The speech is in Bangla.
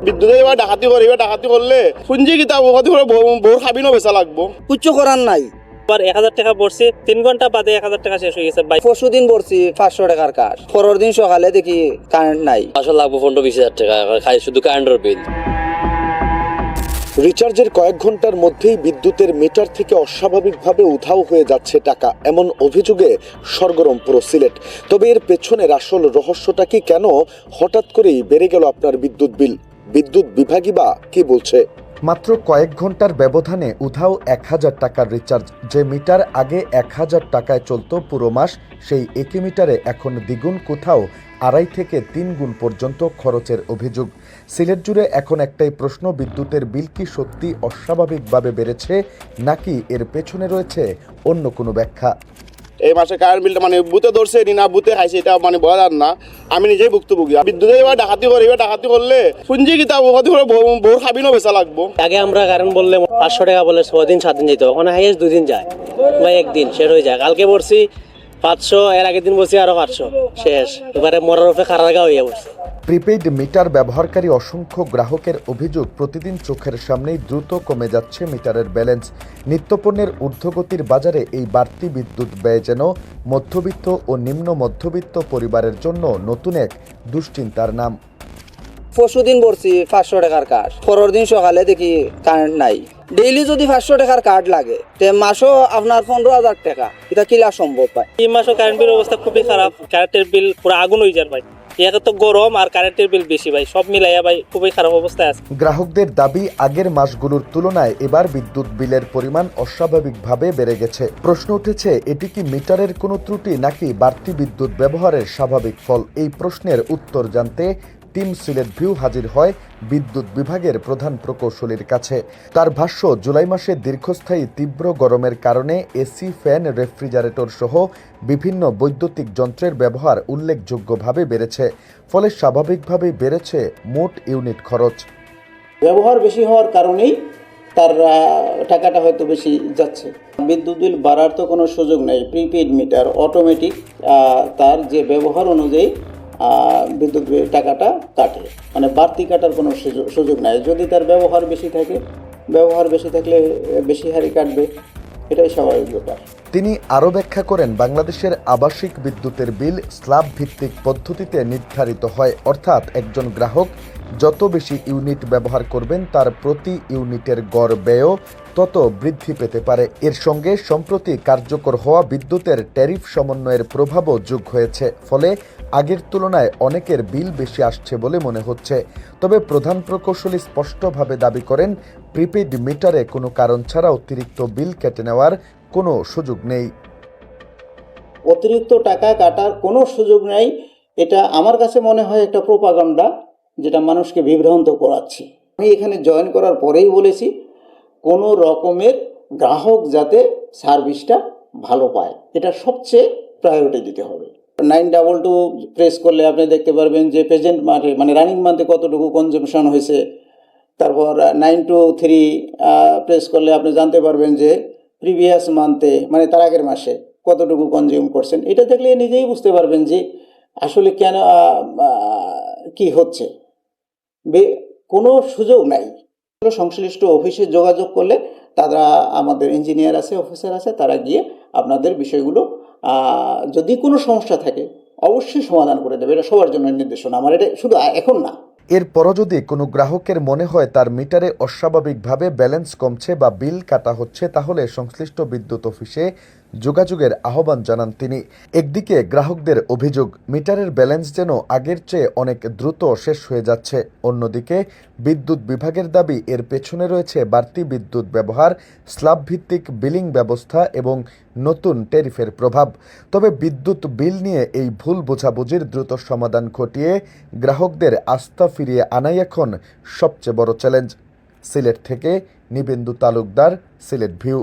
বিদ্যুৎ এবার ডাকাতি করে, এবার ডাকাতি করলে পুঞ্জি কিতাব বউর খাবিনও বেচা লাগবো, কিচ্ছু করার নাই। 1000 টাকা পড়ছি, 3 ঘন্টা বাদে 1000 টাকা শেষ হয়ে গেছে ভাই। পরশু দিন পড়ছি 500 টাকার কাজ, পরের দিন সকালে দেখি কারেন্ট নাই। আসলে লাগবো 15-20 হাজার টাকা, খাই শুধু কারেন্টের বিল। রিচার্জের কয়েক ঘন্টার মধ্যেই বিদ্যুতের মিটার থেকে অস্বাভাবিকভাবে উধাও হয়ে যাচ্ছে টাকা, এমন অভিযোগে সরগরম পুরো সিলেট। তবে এর পেছনের আসল রহস্যটা কি? কেন হঠাৎ করেই বেড়ে গেল আপনার বিদ্যুৎ বিল? বিদ্যুৎ বিভাগই বা কি বলছে? মাত্র কয়েক ঘন্টার ব্যবধানে উধাও 1000 টাকার রিচার্জ। যে মিটার আগে 1000 টাকায় চলত পুরো মাস, সেই একই মিটারে এখন দ্বিগুণ, কোথাও 2.5 থেকে 3 গুণ পর্যন্ত খরচের অভিযোগ। সিলেট জুড়ে এখন একটাই প্রশ্ন, বিদ্যুতের বিল কি সত্যি অস্বাভাবিকভাবে বেড়েছে, নাকি এর পেছনে রয়েছে অন্য কোনো ব্যাখ্যা? এই মাসে কারেন্ট বিলটা বুথে ধরছে না বুথে খাইছে এটা বলার না, আমি নিজেই ভুক্তভোগী। বিদ্যুৎ এবার ডাকাতি করে, এবার ডাকাতি করলে পুঞ্জি কিতাব বউর খাবিনও বেচা লাগবো। আগে আমরা কারেন্ট বললে 500 টাকা বলে 6 দিন 7 দিন যেত, ওখানে হাইয়েস্ট 2 দিন যায় বা 1 দিন শেষ হয়ে যায়। কালকে পড়ছি 500, এর আগের দিন বলছি আরো 500, শেষ। এবারে মরার উপরে খারাগা হইয়া পড়ছে। প্রিপেইড মিটার ব্যবহারকারী অসংখ্য গ্রাহকের অভিযোগ, প্রতিদিন চোখের সামনেই দ্রুত কমে যাচ্ছে মিটারের ব্যালেন্স। নিত্যপণ্যের ঊর্ধ্বগতির বাজারে এই বাড়তি বিদ্যুৎ ব্যয় যেন মধ্যবিত্ত ও নিম্ন মধ্যবিত্ত পরিবারের জন্য নতুন এক দুশ্চিন্তার নাম। পরশু দিন পড়ছি 500 টাকার কাজ, পরের দিন সকালে দেখি কারেন্ট নাই। ডেইলি যদি 500 টাকার কার্ড লাগে, তে মাসও আপনার 15,000 টাকা, এটা কিলা সম্ভব পায়? এই মাসও কারেন্ট বিল অবস্থা খুবই খারাপ, কারেন্টের বিল পুরো আগুন হয়ে যায় ভাই। এত তো গরম আর কারেন্টের বিল বেশি ভাই, সব মিলাইয়া ভাই খুবই খারাপ অবস্থায় আছে। গ্রাহকদের দাবি, আগের মাসগুলোর তুলনায় এবার বিদ্যুৎ বিলের পরিমাণ অস্বাভাবিকভাবে বেড়ে গেছে। প্রশ্ন উঠেছে, এটি কি মিটারের কোনো ত্রুটি, নাকি বাড়তি বিদ্যুৎ ব্যবহারের স্বাভাবিক ফল? এই প্রশ্নের উত্তর জানতে টিম সিলেট ভিউ হাজির হয় বিদ্যুৎ বিভাগের প্রধান প্রকৌশলীর কাছে। তার ভাষ্য, জুলাই মাসে দীর্ঘস্থায়ী তীব্র গরমের কারণে এসি, ফ্যান, রেফ্রিজারেটর সহ বিভিন্ন বৈদ্যুতিক যন্ত্রের ব্যবহার উল্লেখযোগ্যভাবে বেড়েছে। ফলে স্বাভাবিকভাবেই বেড়েছে মোট ইউনিট খরচ। ব্যবহার বেশি হওয়ার কারণেই তার টাকাটা হয়তো বেশি যাচ্ছে। বিদ্যুৎ বিল বাড়ার তো কোনো সুযোগ নেই। প্রিপেইড মিটার অটোমেটিক তার যে ব্যবহার অনুযায়ী বিদ্যুৎ বিল টাকাটা কাটে, বাড়তি কাটার কোনো সুযোগ নাই। যদি তার ব্যবহার বেশি থাকে, ব্যবহার বেশি থাকলে বেশি হারে কাটবে, এটাই স্বাভাবিক ব্যাপার। তিনি আরও ব্যাখ্যা করেন, বাংলাদেশের আবাসিক বিদ্যুতের বিল স্ল্যাব ভিত্তিক পদ্ধতিতে নির্ধারিত হয়, অর্থাৎ একজন গ্রাহক যত বেশি ইউনিট ব্যবহার করবেন তার প্রতি ইউনিটের গড় ব্যয়ও তত বৃদ্ধি পেতে পারে। এর সঙ্গে সম্প্রতি কার্যকর হওয়া বিদ্যুতের ট্যারিফ সমন্বয়ের প্রভাবও যোগ হয়েছে, ফলে আগের তুলনায় অনেকের বিল বেশি আসছে বলে মনে হচ্ছে। তবে প্রধান প্রকৌশলী স্পষ্টভাবে দাবি করেন, প্রিপেইড মিটারে কোনো কারণ ছাড়া অতিরিক্ত বিল কেটে নেওয়ার কোনো সুযোগ নেই। অতিরিক্ত টাকা কাটার কোনো সুযোগ নেই। এটা আমার কাছে মনে হয় একটা প্রোপাগান্ডা, যেটা মানুষকে বিভ্রান্ত করাচ্ছে। আমি এখানে জয়েন করার পরেই বলেছি, কোনো রকমের গ্রাহক যাতে সার্ভিসটা ভালো পায়, এটা সবচেয়ে প্রায়োরিটি দিতে হবে। 922 প্রেস করলে আপনি দেখতে পারবেন যে প্রেজেন্ট মান্থে রানিং মান্থে কতটুকু কনজাম্পশন হয়েছে। তারপর 923 প্রেস করলে আপনি জানতে পারবেন যে প্রিভিয়াস মান্থে তার আগের মাসে কতটুকু কনজিউম করছেন। এটা দেখলে নিজেই বুঝতে পারবেন যে আসলে কেন কি হচ্ছে। কোনো সুযোগ নাই। সংশ্লিষ্ট অফিসে যোগাযোগ করলে তারা, আমাদের ইঞ্জিনিয়ার আছে, অফিসার আছে, তারা গিয়ে আপনাদের বিষয়গুলো যদি কোনো সমস্যা থাকে অবশ্যই সমাধান করে দেবে। এটা সবার জন্য নির্দেশনা আমার, এটা শুধু এখন না। এরপরও যদি কোনো গ্রাহকের মনে হয় তার মিটারে অস্বাভাবিকভাবে ব্যালেন্স কমছে বা বিল কাটা হচ্ছে, তাহলে সংশ্লিষ্ট বিদ্যুৎ অফিসে যোগাযোগের আহ্বান জানান তিনি। একদিকে গ্রাহকদের অভিযোগ, মিটারের ব্যালেন্স যেন আগের চেয়ে অনেক দ্রুত শেষ হয়ে যাচ্ছে। অন্যদিকে বিদ্যুৎ বিভাগের দাবি, এর পেছনে রয়েছে বাড়তি বিদ্যুৎ ব্যবহার, স্ল্যাব ভিত্তিক বিলিং ব্যবস্থা এবং নতুন ট্যারিফের প্রভাব। তবে বিদ্যুৎ বিল নিয়ে এই ভুল বোঝাবুঝির দ্রুত সমাধান ঘটিয়ে গ্রাহকদের আস্থা ফিরিয়ে আনাই এখন সবচেয়ে বড় চ্যালেঞ্জ। সিলেট থেকে নিবেন্দু তালুকদার, সিলেট ভিউ।